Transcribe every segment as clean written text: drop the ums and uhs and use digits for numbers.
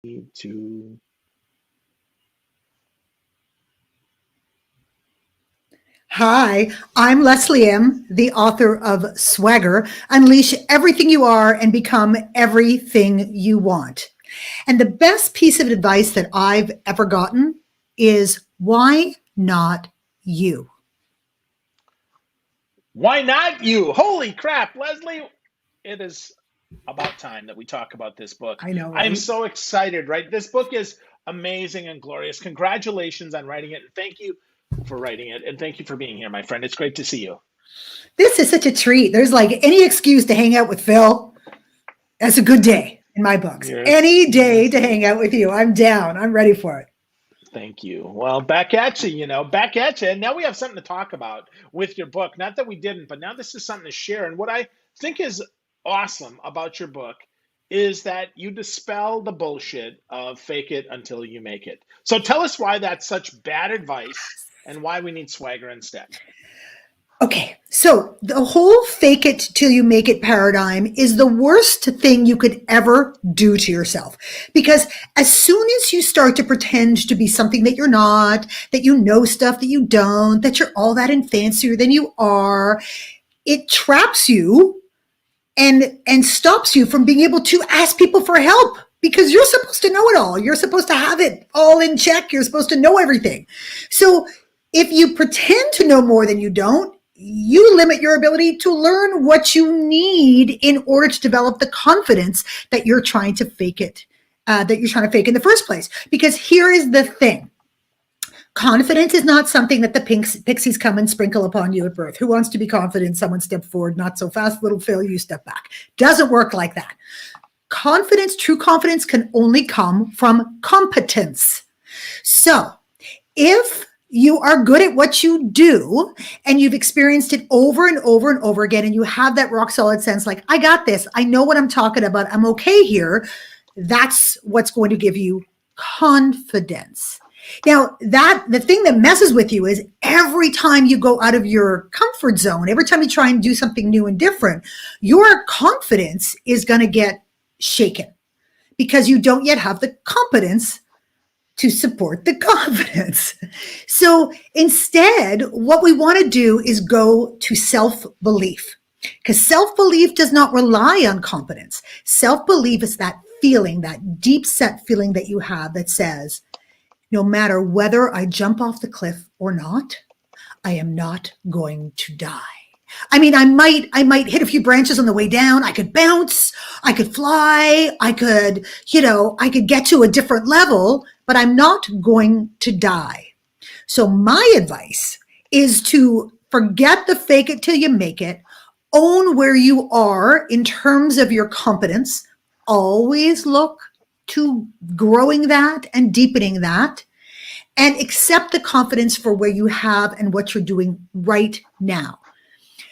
To Hi, I'm Leslie Ehm, the author of Swagger, Unleash Everything You Are and Become Everything You Want. And the best piece of advice that I've ever gotten is why not you? why not you? Holy crap, Leslie! It is about time that we talk about this book. I know, I am right? so excited, right? This book is amazing and glorious. Congratulations on writing it. And thank you for writing it. And thank you for being here, my friend. It's great to see you. This is such a treat. There's like any excuse to hang out with Phil. That's a good day in my books. Yes, Any day yes. to hang out with you. I'm down. I'm ready for it. Thank you. Well, back at you, back at you. And now we have something to talk about with your book. Not that we didn't, but now this is something to share. And what I think is awesome about your book is that you dispel the bullshit of fake it until you make it. So tell us why that's such bad advice and why we need swagger instead. Okay, so the whole fake it till you make it paradigm is the worst thing you could ever do to yourself. Because as soon as you start to pretend to be something that you're not, that you know stuff that you don't, that you're all that and fancier than you are, it traps you and stops you from being able to ask people for help because you're supposed to know it all. You're supposed to have it all in check. You're supposed to know everything. So if you pretend to know more than you don't, you limit your ability to learn what you need in order to develop the confidence that you're trying to fake it, that you're trying to fake in the first place. Because here is the thing. Confidence is not something that the pixies come and sprinkle upon you at birth. Who wants to be confident? Someone step forward, not so fast, little Phil, you step back. Doesn't work like that. Confidence, true confidence can only come from competence. So if you are good at what you do and you've experienced it over and over and over again, and you have that rock solid sense like, I got this, I know what I'm talking about, I'm okay here, that's what's going to give you confidence. Now, the thing that messes with you is every time you go out of your comfort zone, every time you try and do something new and different, your confidence is going to get shaken because you don't yet have the competence to support the confidence. So instead, what we want to do is go to self-belief, because self-belief does not rely on competence. Self-belief is that feeling, that deep set feeling that you have that says, no matter whether I jump off the cliff or not, I am not going to die. I mean, I might hit a few branches on the way down. I could bounce, I could fly, I could get to a different level, but I'm not going to die. So my advice is to forget the fake it till you make it, own where you are in terms of your competence, always look to growing that and deepening that, and accept the confidence for where you have and what you're doing right now.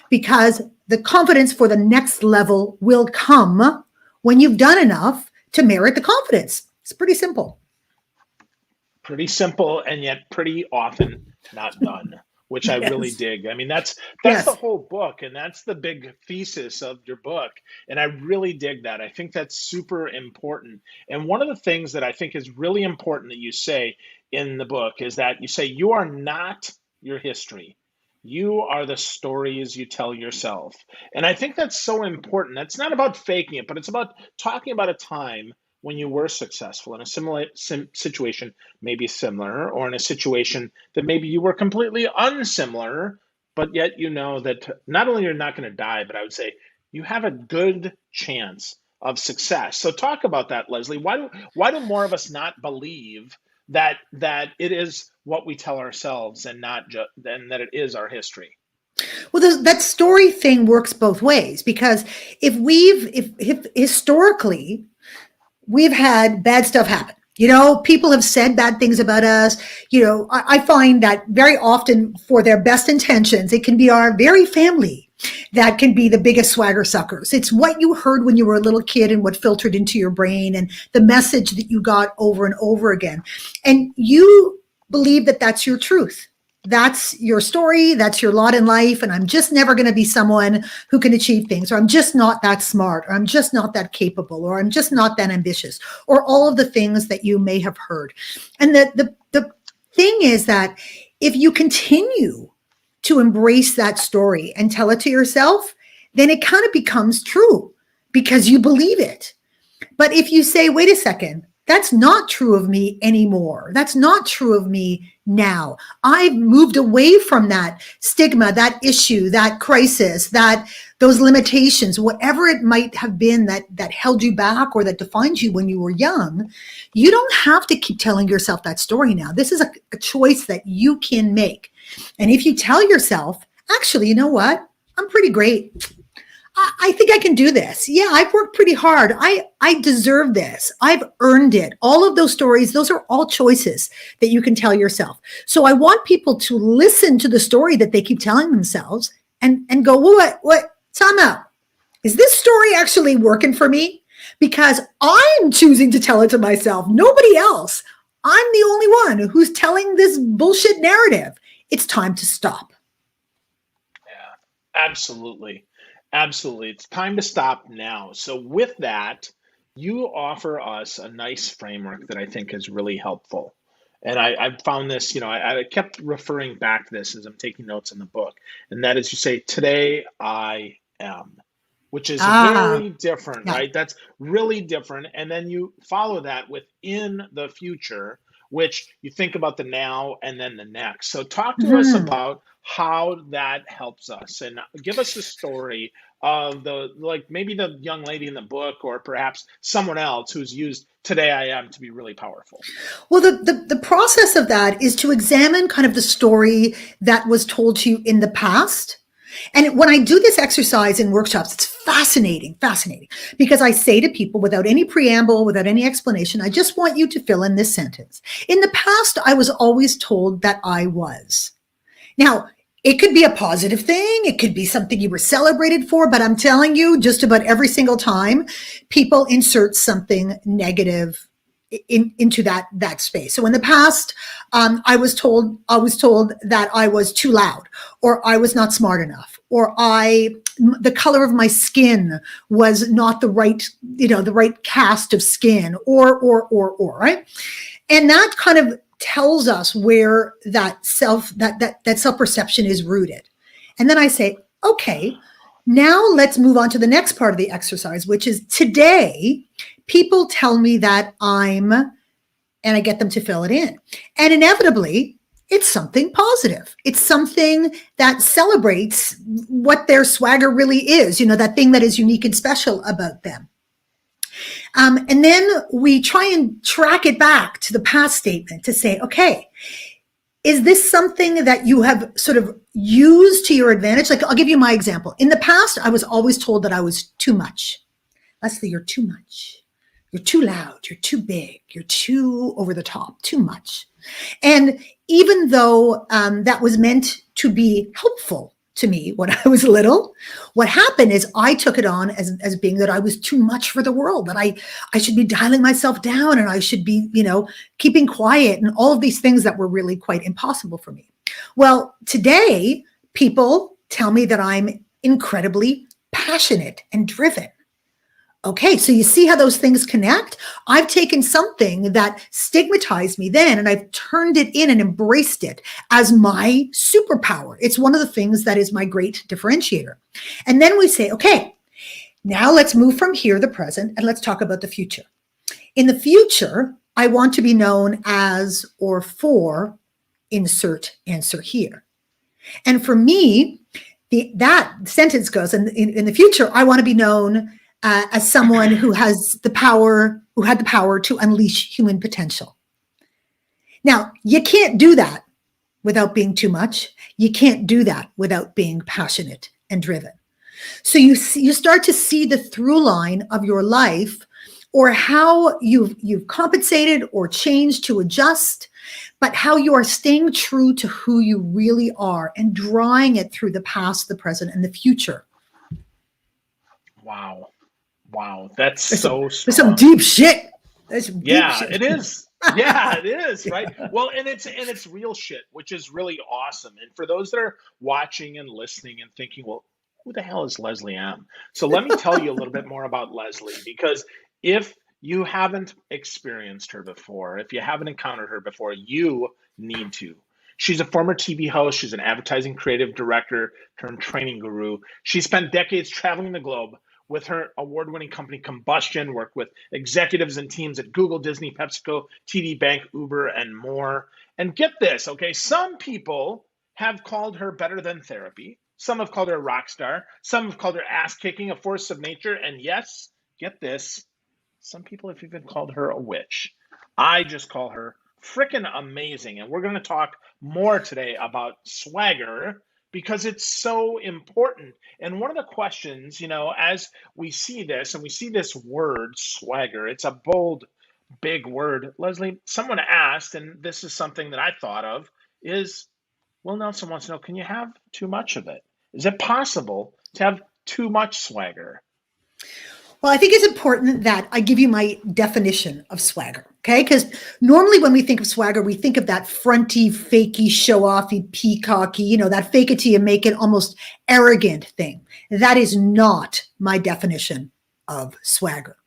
Because the confidence for the next level will come when you've done enough to merit the confidence. It's pretty simple. Pretty simple and yet pretty often not done, which I really Yes. dig. I mean, that's the Yes. whole book, and that's the big thesis of your book, and I really dig that. I think that's super important. And one of the things that I think is really important that you say in the book is that you say you are not your history. You are the stories you tell yourself. And I think that's so important. That's not about faking it, but it's about talking about a time when you were successful in a similar situation, maybe similar, or in a situation that maybe you were completely unsimilar, but yet you know that not only you're not going to die, but I would say you have a good chance of success. So talk about that, Leslie. Why do more of us not believe that it is what we tell ourselves and not just and that it is our history? Well, that story thing works both ways because if historically we've had bad stuff happen. People have said bad things about us. I find that very often for their best intentions, it can be our very family that can be the biggest swagger suckers. It's what you heard when you were a little kid and what filtered into your brain and the message that you got over and over again. And you believe that that's your truth. that's your story, that's your lot in life, and I'm just never going to be someone who can achieve things, or I'm just not that smart, or I'm just not that capable, or I'm just not that ambitious, or all of the things that you may have heard. And the thing is that if you continue to embrace that story and tell it to yourself, then it kind of becomes true because you believe it. But if you say, wait a second, that's not true of me anymore. That's not true of me now. I've moved away from that stigma, that issue, that crisis, that those limitations, whatever it might have been that held you back or that defined you when you were young. You don't have to keep telling yourself that story now. This is a choice that you can make. And if you tell yourself, actually, you know what? I'm pretty great. I think I can do this. Yeah, I've worked pretty hard. I deserve this. I've earned it. All of those stories, those are all choices that you can tell yourself. So I want people to listen to the story that they keep telling themselves and go, well, what, time out. Is this story actually working for me? Because I'm choosing to tell it to myself, nobody else. I'm the only one who's telling this bullshit narrative. It's time to stop. Yeah, absolutely. Absolutely. It's time to stop now. So, with that, you offer us a nice framework that I think is really helpful. And I found this, I kept referring back to this as I'm taking notes in the book. And that is, you say, today I am, which is Ah, very different, yeah. right? That's really different. And then you follow that with in the future, which you think about the now and then the next. So talk to us Mhm. about how that helps us and give us a story of the, like, maybe the young lady in the book or perhaps someone else who's used today I am to be really powerful. Well, the process of that is to examine kind of the story that was told to you in the past. And when I do this exercise in workshops, it's fascinating, because I say to people without any preamble, without any explanation, I just want you to fill in this sentence. In the past, I was always told that I was. Now, it could be a positive thing. It could be something you were celebrated for, but I'm telling you, just about every single time, people insert something negative into that space. So in the past, I was told that I was too loud, or I was not smart enough, or the color of my skin was not the right cast of skin, or right. And that kind of tells us where that self perception is rooted. And then I say, okay, now let's move on to the next part of the exercise, which is today people tell me that I'm, and I get them to fill it in. And inevitably, it's something positive. It's something that celebrates what their swagger really is, that thing that is unique and special about them. And then we try and track it back to the past statement to say, okay, is this something that you have sort of used to your advantage? Like, I'll give you my example. In the past, I was always told that I was too much. Leslie, you're too much. You're too loud. You're too big. You're too over the top, too much. And even though that was meant to be helpful to me when I was little, what happened is I took it on as being that I was too much for the world, that I should be dialing myself down, and I should be, keeping quiet, and all of these things that were really quite impossible for me. Well, today, people tell me that I'm incredibly passionate and driven. Okay, so you see how those things connect? I've taken something that stigmatized me then, and I've turned it in and embraced it as my superpower. It's one of the things that is my great differentiator. And then we say, okay, now let's move from here, the present, and let's talk about the future. In the future, I want to be known as or for insert answer here. And for me, that sentence goes, and in the future, I want to be known as someone who had the power to unleash human potential. Now, you can't do that without being too much. You can't do that without being passionate and driven. So you start to see the through line of your life, or how you've compensated or changed to adjust, but how you are staying true to who you really are and drawing it through the past, the present, and the future. Wow. Wow. That's There's some, so there's some strong. deep shit. There's some deep Yeah, shit. it is. Yeah, it is, right? Well, and it's real shit, which is really awesome. And for those that are watching and listening and thinking, well, who the hell is Leslie M? So let me tell you a little bit more about Leslie, because if you haven't experienced her before, if you haven't encountered her before, you need to. She's a former TV host. She's an advertising creative director turned training guru. She spent decades traveling the globe with her award-winning company Combustion, worked with executives and teams at Google, Disney, PepsiCo, TD Bank, Uber, and more. And get this, okay? Some people have called her better than therapy. Some have called her a rock star. Some have called her ass kicking, a force of nature. And yes, get this, some people have even called her a witch. I just call her freaking amazing. And we're going to talk more today about swagger because it's so important. And one of the questions, as we see this and we see this word swagger, it's a bold, big word. Leslie, someone asked, and this is something that I thought of, is Will Nelson wants to know, can you have too much of it? Is it possible to have too much swagger? Well, I think it's important that I give you my definition of swagger, okay? Because normally when we think of swagger, we think of that fronty, fakey, show-offy, peacocky, that fake it till you make it almost arrogant thing. That is not my definition of swagger.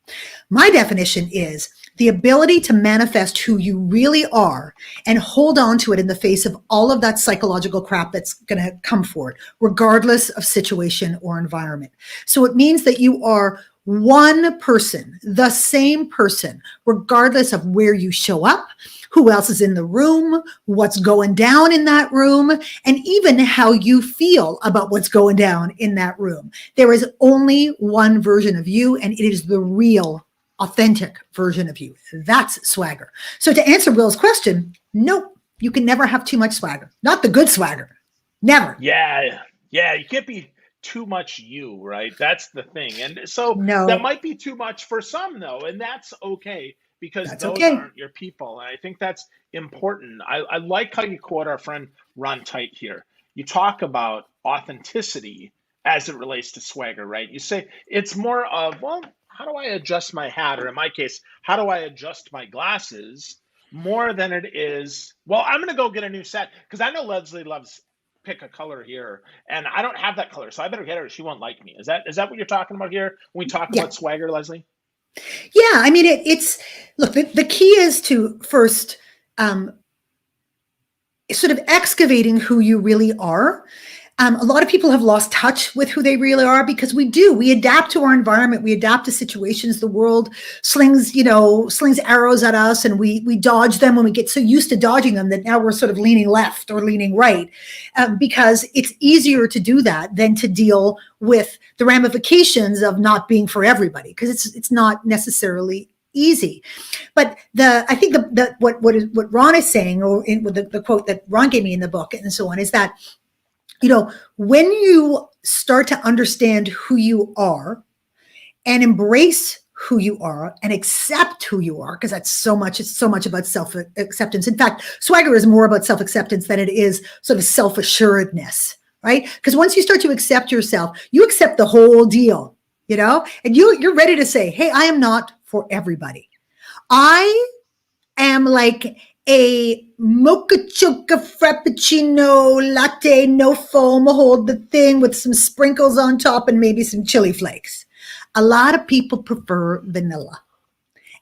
My definition is the ability to manifest who you really are and hold on to it in the face of all of that psychological crap that's going to come forward, regardless of situation or environment. So it means that you are one person, the same person, regardless of where you show up, who else is in the room, what's going down in that room, and even how you feel about what's going down in that room. There is only one version of you, and it is the real, authentic version of you. That's swagger. So to answer Will's question, nope, you can never have too much swagger. Not the good swagger. Never. Yeah, yeah, you can't be too much you, right? That's the thing. And so that No, might be too much for some, though, and that's okay because that's those okay. aren't your people. And I think that's important. I like how you quote our friend Ron Tite here. You talk about authenticity as it relates to swagger, right? You say it's more of, well, how do I adjust my hat? Or in my case, how do I adjust my glasses? More than it is, well, I'm going to go get a new set because I know Leslie loves pick a color here, and I don't have that color, so I better get her. Or she won't like me. Is that what you're talking about here when we talk Yeah. about swagger, Leslie? Yeah. I mean, it's, look, the key is to first um, sort of excavating who you really are. A lot of people have lost touch with who they really are because we adapt to our environment. We adapt to situations. The world slings arrows at us and we dodge them when we get so used to dodging them that now we're sort of leaning left or leaning right because it's easier to do that than to deal with the ramifications of not being for everybody because it's not necessarily easy. But I think what Ron is saying, or with the quote that Ron gave me in the book and so on, is that when you start to understand who you are and embrace who you are and accept who you are, because it's so much about self-acceptance. In fact, swagger is more about self-acceptance than it is sort of self-assuredness, right? Because once you start to accept yourself, you accept the whole deal, and you're ready to say, hey, I am not for everybody. I am like a mocha choca frappuccino latte, no foam, hold the thing with some sprinkles on top and maybe some chili flakes. A lot of people prefer vanilla.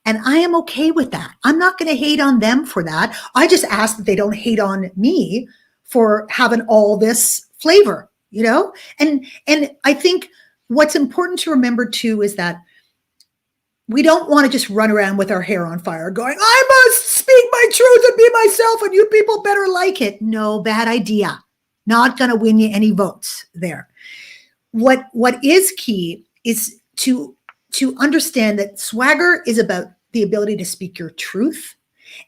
And I am okay with that. I'm not going to hate on them for that. I just ask that they don't hate on me for having all this flavor, And I think what's important to remember too is that we don't want to just run around with our hair on fire going, I must speak my truth and be myself and you people better like it. No, bad idea. Not going to win you any votes there. What is key is to understand that swagger is about the ability to speak your truth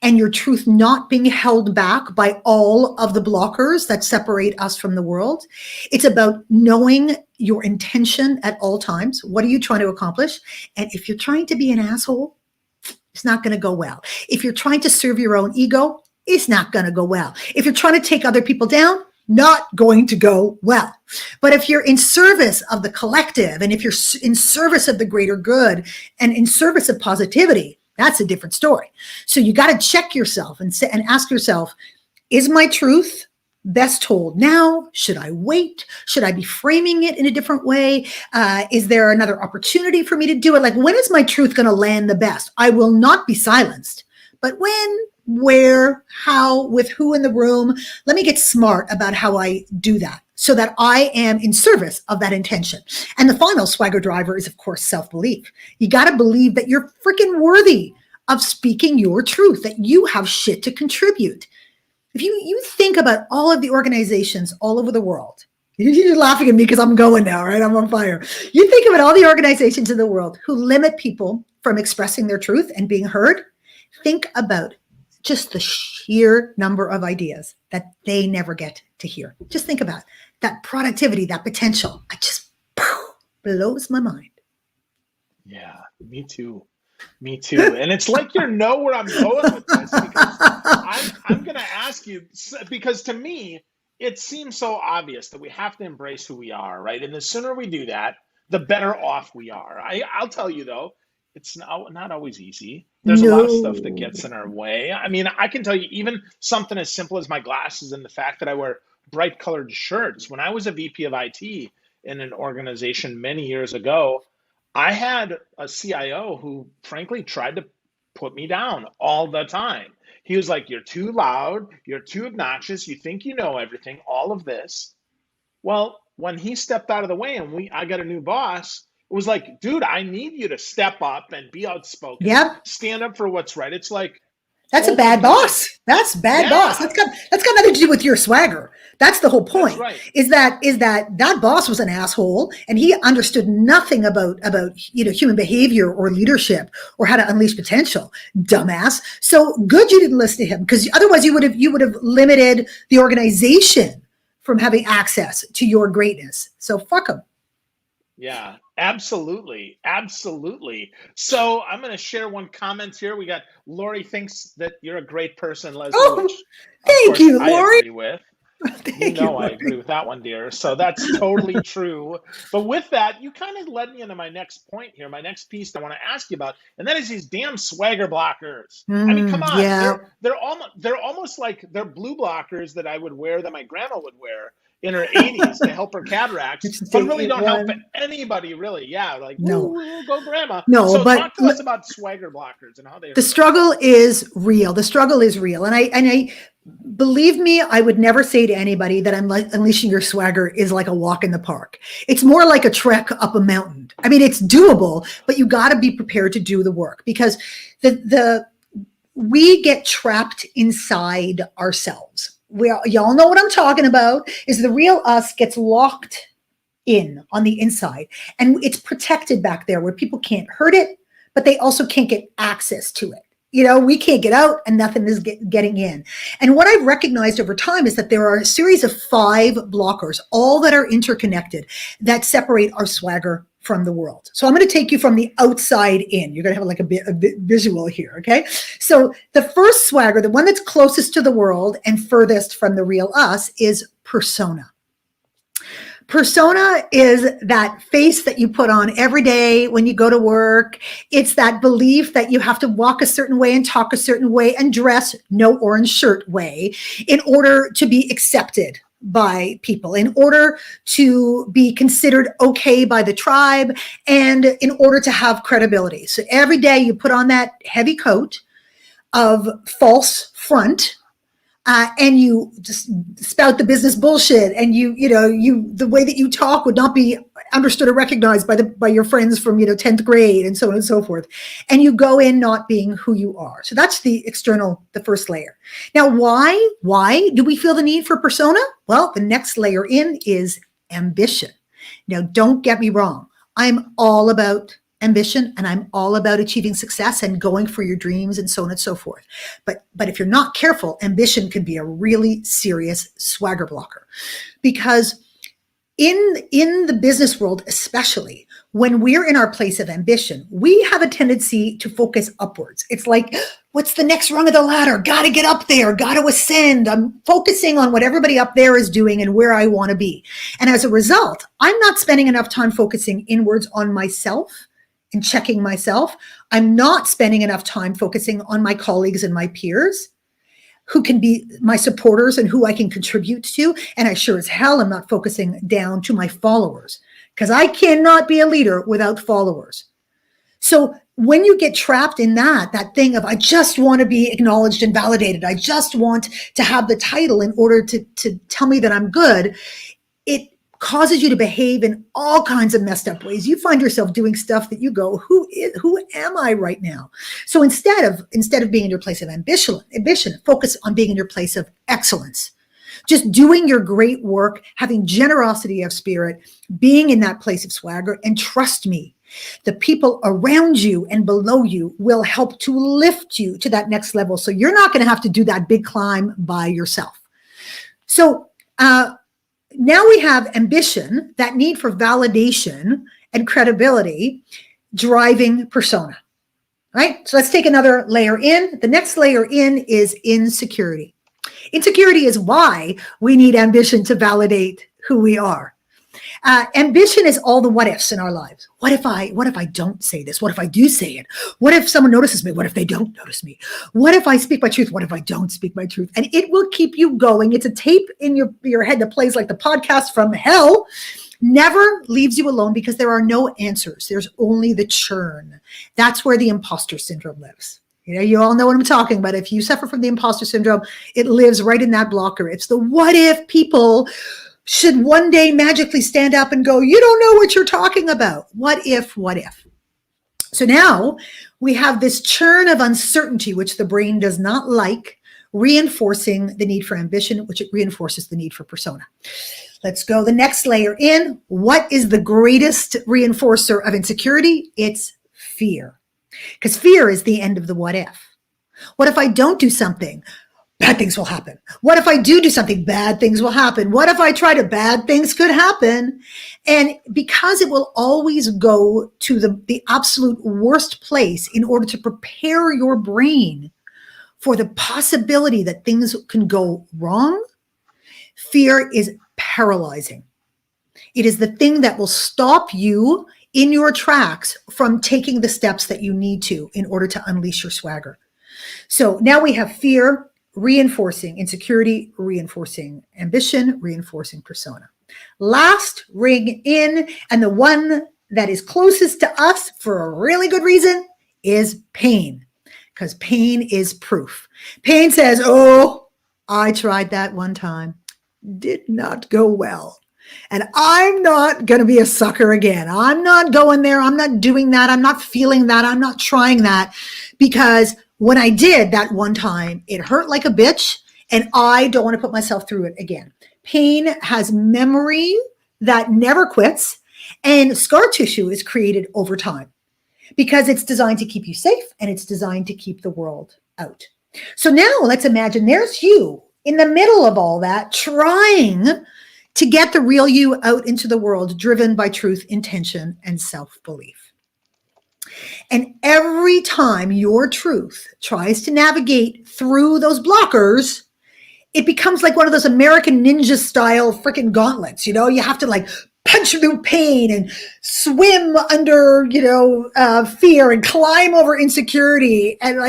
and your truth not being held back by all of the blockers that separate us from the world. It's about knowing your intention at all times. What are you trying to accomplish? And if you're trying to be an asshole, it's not going to go well. If you're trying to serve your own ego, it's not going to go well. If you're trying to take other people down, not going to go well. But if you're in service of the collective and if you're in service of the greater good and in service of positivity, That's a different story. So you got to check yourself and ask yourself, is my truth best told now? Should I wait? Should I be framing it in a different way? Is there another opportunity for me to do it? Like, when is my truth going to land the best? I will not be silenced, but when, where, how, with who in the room? Let me get smart about how I do that so that I am in service of that intention. And the final swagger driver is, of course, self-belief. You got to believe that you're freaking worthy of speaking your truth, that you have shit to contribute. If you think about all of the organizations all over the world, you're laughing at me because I'm going now, right? I'm on fire. You think about all the organizations in the world who limit people from expressing their truth and being heard. Think about just the sheer number of ideas that they never get to hear. Just think about that productivity, that potential. It just blows my mind. Yeah, me too. Me too. And it's like you know where I'm going with this, because I'm going to ask you, because to me, it seems so obvious that we have to embrace who we are, right? And the sooner we do that, the better off we are. I'll tell you, though, it's not always easy. There's a lot of stuff that gets in our way. I mean, I can tell you even something as simple as my glasses and the fact that I wear bright colored shirts. When I was a VP of IT in an organization many years ago, I had a CIO who frankly tried to put me down all the time. He was like, "You're too loud, you're too obnoxious, you think you know everything," all of this. Well, when he stepped out of the way and I got a new boss, it was like, "Dude, I need you to step up and be outspoken, Yep. stand up for what's right." It's like, that's a bad boss. That's bad boss. That's got nothing to do with your swagger. That's the whole point. That's right. Is that boss was an asshole and he understood nothing about human behavior or leadership or how to unleash potential. Dumbass. So good you didn't listen to him, because otherwise you would have limited the organization from having access to your greatness. So fuck him. Yeah, absolutely. Absolutely. So I'm going to share one comment here. We got Lori thinks that you're a great person, Leslie, which thank you, Lori. I agree with. Thank you, I agree with that one, dear. So that's totally true. But with that, you kind of led me into my next point here, my next piece I want to ask you about, and that is these damn swagger blockers. I mean, come on. Yeah. They're almost like they're blue blockers that I would wear, that my grandma would wear in her 80s to help her cataracts, but really don't help anybody, really. Yeah, like, no. Go grandma. No, so but talk to us about swagger blockers and how they. The struggle is real. The struggle is real, and I believe me, I would never say to anybody that unleashing your swagger is like a walk in the park. It's more like a trek up a mountain. I mean, it's doable, but you got to be prepared to do the work, because we get trapped inside ourselves. Y'all know what I'm talking about, is the real us gets locked in on the inside, and it's protected back there where people can't hurt it, but they also can't get access to it. We can't get out and nothing is getting in. And what I've recognized over time is that there are a series of 5 blockers, all that are interconnected, that separate our swagger from the world. So I'm going to take you from the outside in. You're going to have like a bit visual here, okay? So the first swagger, the one that's closest to the world and furthest from the real us, is persona. Persona is that face that you put on every day when you go to work. It's that belief that you have to walk a certain way and talk a certain way and dress no orange shirt way in order to be accepted by people, in order to be considered okay by the tribe, and in order to have credibility. So every day you put on that heavy coat of false front, and you just spout the business bullshit, and the way that you talk would not be understood or recognized by your friends from 10th grade, and so on and so forth. And you go in not being who you are. So that's the first layer. Now, why do we feel the need for persona? Well, the next layer in is ambition. Now, don't get me wrong. I'm all about ambition, and I'm all about achieving success and going for your dreams and so on and so forth. But if you're not careful, ambition can be a really serious swagger blocker, because in the business world, especially when we're in our place of ambition, we have a tendency to focus upwards. It's like, what's the next rung of the ladder? Got to get up there, got to ascend. I'm focusing on what everybody up there is doing and where I want to be. And as a result, I'm not spending enough time focusing inwards on myself and checking myself. I'm not spending enough time focusing on my colleagues and my peers who can be my supporters and who I can contribute to. And I sure as hell am not focusing down to my followers, because I cannot be a leader without followers. So when you get trapped in that thing of, I just want to be acknowledged and validated, I just want to have the title in order to tell me that I'm good, it causes you to behave in all kinds of messed up ways. You find yourself doing stuff that you go, who am I right now? So instead of being in your place of ambition, focus on being in your place of excellence. Just doing your great work, having generosity of spirit, being in that place of swagger. And trust me, the people around you and below you will help to lift you to that next level. So you're not going to have to do that big climb by yourself. So now we have ambition, that need for validation and credibility, driving persona, right? So let's take another layer in. The next layer in is insecurity. Insecurity is why we need ambition to validate who we are. Ambition is all the what ifs in our lives. What if I don't say this? What if I do say it? What if someone notices me? What if they don't notice me? What if I speak my truth? What if I don't speak my truth? And it will keep you going. It's a tape in your head that plays like the podcast from hell. Never leaves you alone, because there are no answers. There's only the churn. That's where the imposter syndrome lives. You all know what I'm talking about. If you suffer from the imposter syndrome, it lives right in that blocker. It's the what if people should one day magically stand up and go, you don't know what you're talking about. What if? So now we have this churn of uncertainty, which the brain does not like, reinforcing the need for ambition, which it reinforces the need for persona. Let's go the next layer in. What is the greatest reinforcer of insecurity? It's fear. Because fear is the end of the what if. What if I don't do something? Bad things will happen. What if I do something? Bad things will happen. What if I try to? Bad things could happen. And because it will always go to the absolute worst place in order to prepare your brain for the possibility that things can go wrong, fear is paralyzing. It is the thing that will stop you in your tracks from taking the steps that you need to in order to unleash your swagger. So now we have fear reinforcing insecurity, reinforcing ambition, reinforcing persona. Last ring in, and the one that is closest to us for a really good reason, is pain. Because pain is proof. Pain says, oh, I tried that one time. Did not go well. And I'm not going to be a sucker again. I'm not going there. I'm not doing that. I'm not feeling that. I'm not trying that, because when I did that one time, it hurt like a bitch, and I don't want to put myself through it again. Pain has memory that never quits, and scar tissue is created over time because it's designed to keep you safe, and it's designed to keep the world out. So now let's imagine there's you in the middle of all that, trying to get the real you out into the world, driven by truth, intention, and self-belief. And every time your truth tries to navigate through those blockers, it becomes like one of those American Ninja style freaking gauntlets. You have to like punch through pain and swim under, fear, and climb over insecurity, and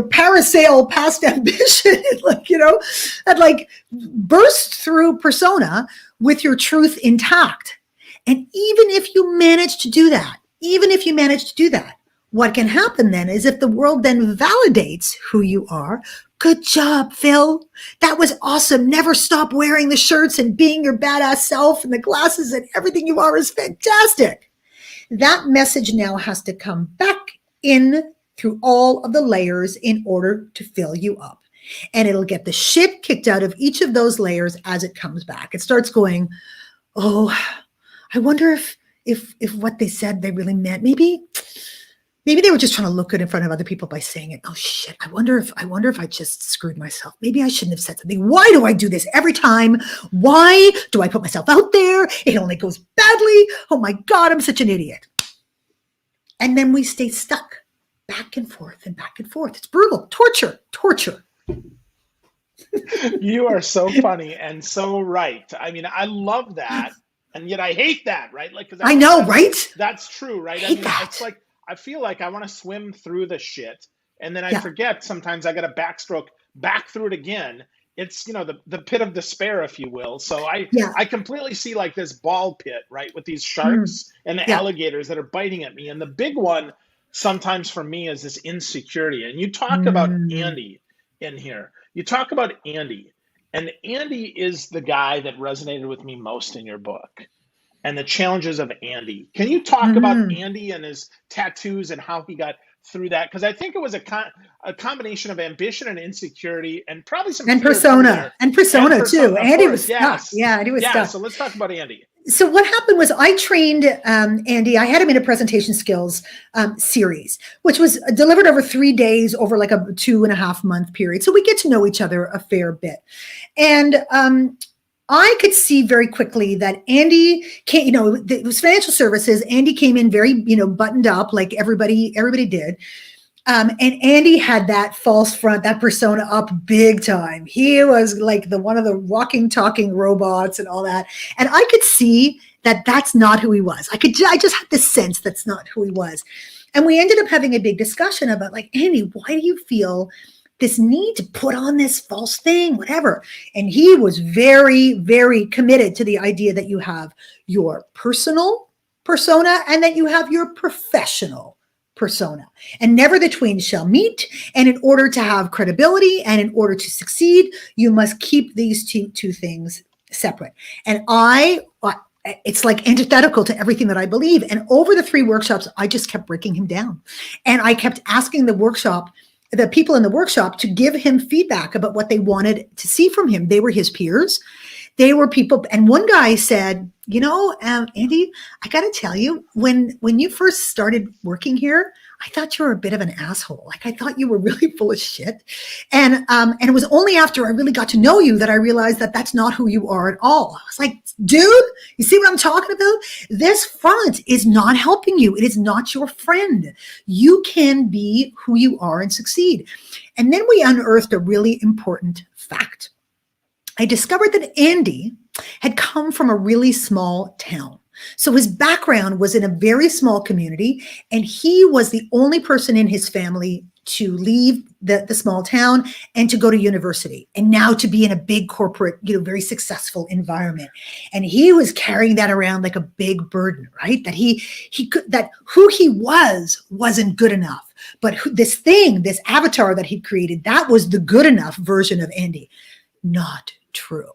parasail past ambition, and burst through persona with your truth intact. And even if you manage to do that, what can happen then is, if the world then validates who you are, good job, Phil. That was awesome. Never stop wearing the shirts and being your badass self, and the glasses, and everything you are is fantastic. That message now has to come back in through all of the layers in order to fill you up. And it'll get the shit kicked out of each of those layers as it comes back. It starts going, oh, I wonder if what they said they really meant. Maybe they were just trying to look good in front of other people by saying it. Oh shit, I wonder if I just screwed myself. Maybe I shouldn't have said something. Why do I do this every time? Why do I put myself out there? It only goes badly. Oh my God, I'm such an idiot. And then we stay stuck back and forth and back and forth. It's brutal. Torture. You are so funny and so right. I mean, I love that. And yet I hate that, right? I know, right? That's true, right? Hate that. It's like, I feel like I want to swim through the shit, and then I Yeah. forget sometimes I got to backstroke back through it again. It's, the pit of despair, if you will. So Yeah. I completely see like this ball pit, right, with these Mm, sharks and the yeah. alligators that are biting at me. And the big one sometimes for me is this insecurity. And you talk about Mm, Andy in here. You talk about Andy, and Andy is the guy that resonated with me most in your book, and the challenges of Andy. Can you talk about mhm. Andy and his tattoos and how he got through that? Because I think it was a combination of ambition and insecurity and probably some fear too there. And And persona too. persona, of Andy course, was stuck. yes. Yeah, Andy was Yeah, stuck. so let's talk about Andy. So what happened was I trained Andy. I had him in a presentation skills series, which was delivered over 3 days over like a 2.5 month period. So we get to know each other a fair bit. And I could see very quickly that Andy came, it was financial services. Andy came in very, buttoned up like everybody did. And Andy had that false front, that persona up big time. He was like the one of the walking, talking robots and all that. And I could see that that's not who he was. I just had this sense that's not who he was. And we ended up having a big discussion about like, Andy, why do you feel this need to put on this false thing, whatever? And he was very, very committed to the idea that you have your personal persona and that you have your professional persona, and never the twain shall meet. And in order to have credibility and in order to succeed, you must keep these two things separate. And it's like antithetical to everything that I believe. And over the 3 workshops, I just kept breaking him down. And I kept asking the people in the workshop to give him feedback about what they wanted to see from him. They were his peers. They were people. And one guy said, Andy, I got to tell you, when you first started working here, I thought you were a bit of an asshole. Like I thought you were really full of shit. And it was only after I really got to know you that I realized that that's not who you are at all. I was like, dude, you see what I'm talking about? This front is not helping you. It is not your friend. You can be who you are and succeed. And then we unearthed a really important fact. I discovered that Andy had come from a really small town. So his background was in a very small community, and he was the only person in his family to leave the small town and to go to university, and now to be in a big corporate, very successful environment. And he was carrying that around like a big burden, right? That that who he wasn't good enough. But this avatar that he created, that was the good enough version of Andy. Not true.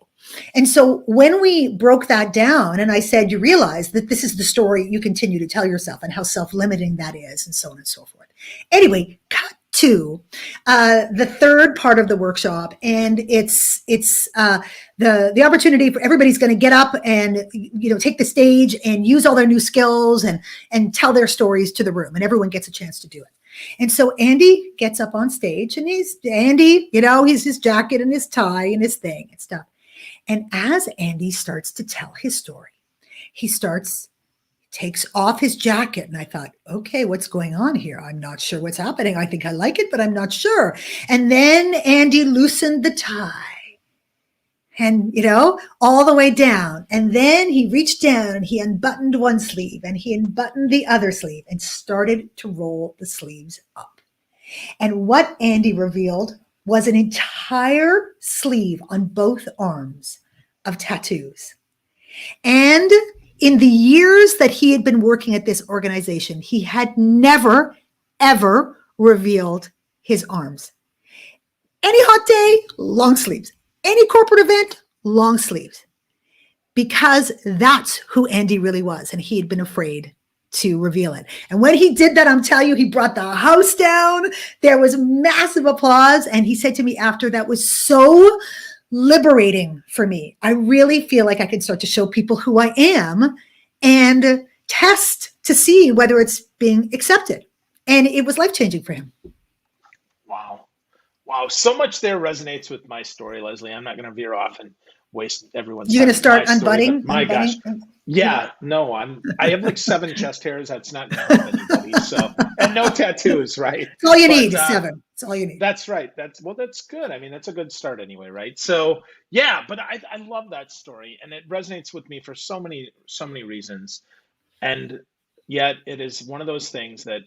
And so when we broke that down, and I said, you realize that this is the story you continue to tell yourself and how self-limiting that is, and so on and so forth. Anyway, cut to the third part of the workshop, and it's the opportunity for everybody's going to get up and take the stage and use all their new skills and tell their stories to the room, and everyone gets a chance to do it. And so Andy gets up on stage, and he's his jacket and his tie and his thing and stuff. And as Andy starts to tell his story, he takes off his jacket. And I thought, okay, what's going on here? I'm not sure what's happening. I think I like it, but I'm not sure. And then Andy loosened the tie and, all the way down. And then he reached down and he unbuttoned one sleeve and he unbuttoned the other sleeve and started to roll the sleeves up. And what Andy revealed was an entire sleeve on both arms of tattoos. And in the years that he had been working at this organization, he had never, ever revealed his arms. Any hot day, long sleeves. Any corporate event, long sleeves. Because that's who Andy really was. And he had been afraid to reveal it. And when he did that, I'm telling you, he brought the house down. There was massive applause. And he said to me after, that was so liberating for me. I really feel like I can start to show people who I am and test to see whether it's being accepted. And it was life-changing for him. Wow. Wow. So much there resonates with my story, Leslie. I'm not going to veer off and waste everyone's You're time going to with my start story, but my gosh. unbuttoning. Yeah, no, I have like 7 chest hairs. That's not enough of anybody. So, and no tattoos, right? It's all you But need is 7. It's all you need. that's right. That's good. I mean, that's a good start anyway, right? So, yeah, but I love that story, and it resonates with me for so many reasons. And yet, it is one of those things that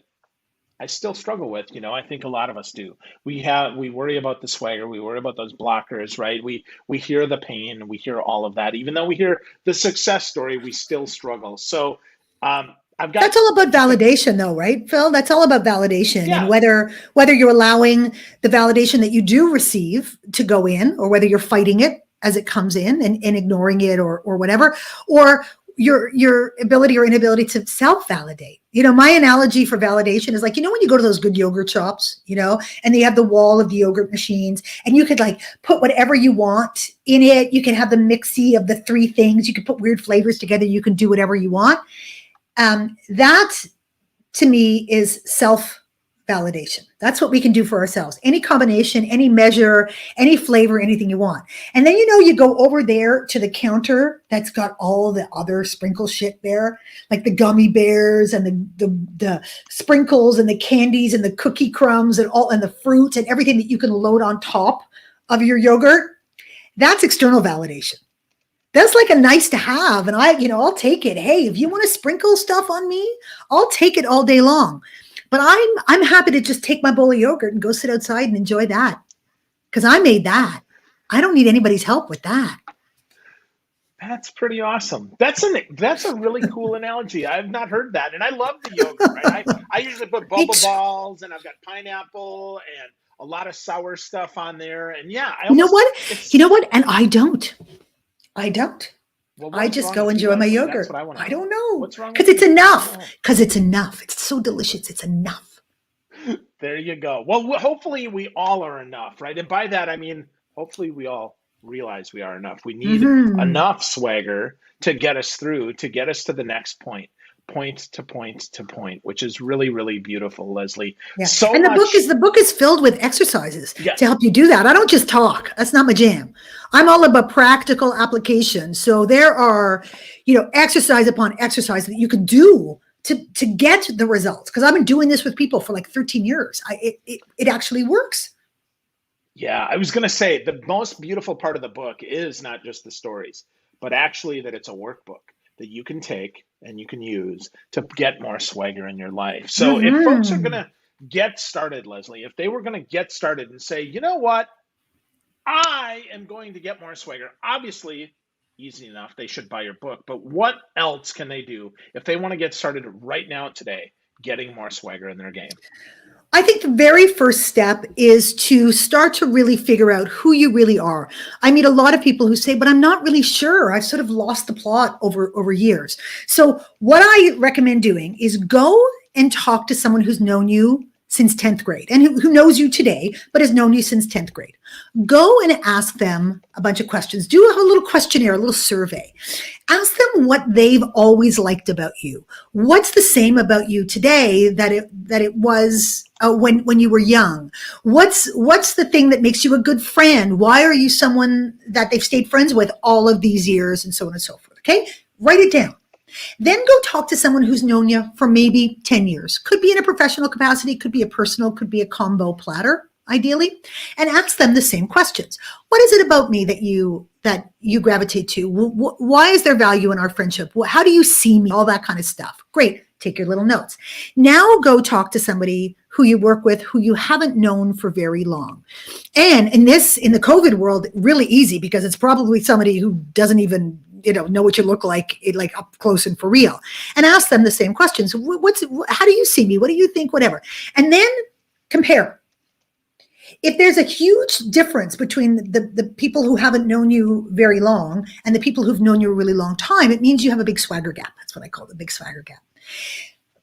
I still struggle with, I think a lot of us do. We worry about the swagger, we worry about those blockers, right? We hear the pain, we hear all of that. Even though we hear the success story, we still struggle. So I've got, That's all I about think the validation though, right, Phil? That's all about validation, and yeah, whether you're allowing the validation that you do receive to go in, or whether you're fighting it as it comes in and ignoring it, or whatever, or your ability or inability to self-validate. My analogy for validation is like, when you go to those good yogurt shops, and they have the wall of the yogurt machines, and you could like put whatever you want in it. You can have the mixie of the three things. You can put weird flavors together. You can do whatever you want. That to me is self validation. That's what we can do for ourselves. Any combination, any measure, any flavor, anything you want. And then, you go over there to the counter that's got all the other sprinkle shit there, like the gummy bears and the sprinkles and the candies and the cookie crumbs and the fruits and everything that you can load on top of your yogurt. That's external validation. That's like a nice to have. And I'll take it. Hey, if you want to sprinkle stuff on me, I'll take it all day long. But I'm happy to just take my bowl of yogurt and go sit outside and enjoy that, because I made that. I don't need anybody's help with that. that's pretty awesome. That's a really cool analogy. I've not heard that, and I love the yogurt. Right, I usually put boba Right? balls, and I've got pineapple and a lot of sour stuff on there. And yeah, I You know almost what? You it's know what? And I don't. I don't. well, what I is just wrong go with you, enjoy my Leslie? That's yogurt. what I want to I know. don't know. What's wrong Because with it's you? I want to enough. know. Because it's enough. It's so delicious. It's enough. There you go. Well, hopefully we all are enough, right? And by that, I mean, hopefully we all realize we are enough. We need Mm-hmm. enough swagger to get us through, to get us to the next point, point to point to point, which is really, really beautiful, Leslie. Yeah. So And much. the book is filled with exercises to Yes. help you do that. I don't just talk. That's not my jam. I'm all about practical application. So there are, exercise upon exercise that you can do to get the results. Because I've been doing this with people for like 13 years. It actually works. Yeah, I was going to say the most beautiful part of the book is not just the stories, but actually that it's a workbook that you can take and you can use to get more swagger in your life. So if folks are going Mm-hmm. to get started, Leslie, if they were going to get started and say, you know what, I am going to get more swagger, obviously, easy enough, they should buy your book. But what else can they do if they want to get started right now today, getting more swagger in their game? I think the very first step is to start to really figure out who you really are. I meet a lot of people who say, but I'm not really sure. I've sort of lost the plot over years. So what I recommend doing is go and talk to someone who's known you since 10th grade and who knows you today, but has known you since 10th grade. Go and ask them a bunch of questions. Do a little questionnaire, a little survey. Ask them what they've always liked about you. What's the same about you today that it was when you were young? What's the thing that makes you a good friend? Why are you someone that they've stayed friends with all of these years, and so on and so forth? Okay, write it down. Then go talk to someone who's known you for maybe 10 years. Could be in a professional capacity, could be a personal, could be a combo platter, ideally, and ask them the same questions. What is it about me that you gravitate to? Why is there value in our friendship? How do you see me? All that kind of stuff. Great. Take your little notes. Now go talk to somebody who you work with, who you haven't known for very long. And in the COVID world, really easy, because it's probably somebody who doesn't even know what you look like up close and for real. And ask them the same questions. How do you see me? What do you think? Whatever. And then compare. If there's a huge difference between the people who haven't known you very long and the people who've known you a really long time, it means you have a big swagger gap. That's what I call the big swagger gap.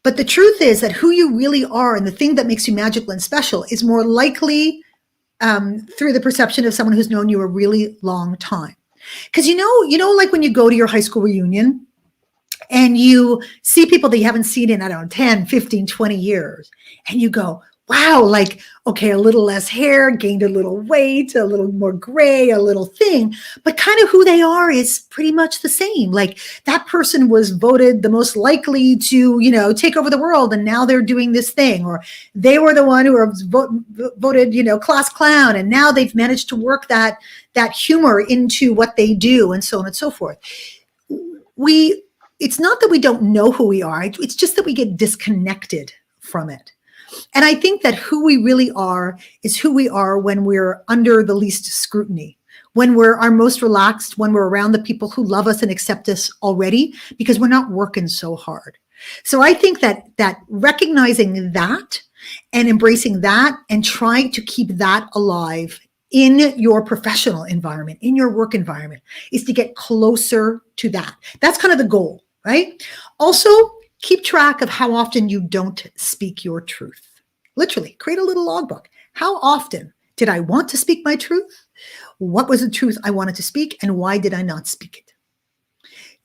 But the truth is that who you really are and the thing that makes you magical and special is more likely through the perception of someone who's known you a really long time. Because like when you go to your high school reunion and you see people that you haven't seen in, I don't know, 10, 15, 20 years, and you go, wow, like, okay, a little less hair, gained a little weight, a little more gray, a little thing, but kind of who they are is pretty much the same. Like that person was voted the most likely to, take over the world, and now they're doing this thing, or they were the one who was voted, class clown, and now they've managed to work that humor into what they do, and so on and so forth. It's not that we don't know who we are. It's just that we get disconnected from it. And I think that who we really are is who we are when we're under the least scrutiny, when we're our most relaxed, when we're around the people who love us and accept us already, because we're not working so hard. So I think that recognizing that and embracing that and trying to keep that alive in your professional environment, in your work environment, is to get closer to that. That's kind of the goal, right? Also, keep track of how often you don't speak your truth. Literally, create a little logbook. How often did I want to speak my truth? What was the truth I wanted to speak, and why did I not speak it?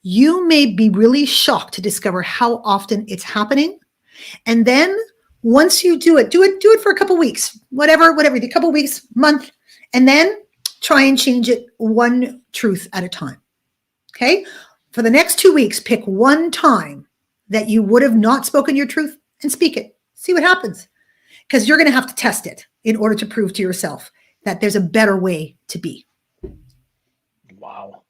You may be really shocked to discover how often it's happening. And then once you do it for a couple weeks, whatever, a couple weeks, month, and then try and change it one truth at a time. Okay? For the next 2 weeks, pick one time that you would have not spoken your truth and speak it. See what happens. Because you're going to have to test it in order to prove to yourself that there's a better way to be. Wow.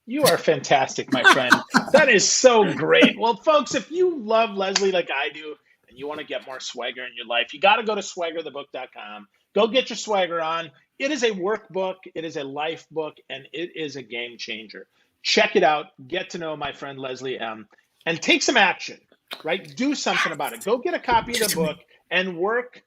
You are fantastic, my friend. That is so great. Well, folks, if you love Leslie like I do, and you want to get more swagger in your life, you got to go to swaggerthebook.com. Go get your swagger on. It is a workbook, it is a life book, and it is a game changer. Check it out. Get to know my friend Leslie Ehm, and take some action, right? Do something about it. Go get a copy of the book and work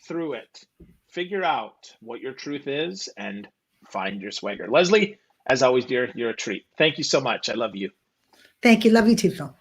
through it. Figure out what your truth is and find your swagger. Leslie, as always, dear, you're a treat. Thank you so much. I love you. Thank you. Love you too, Phil.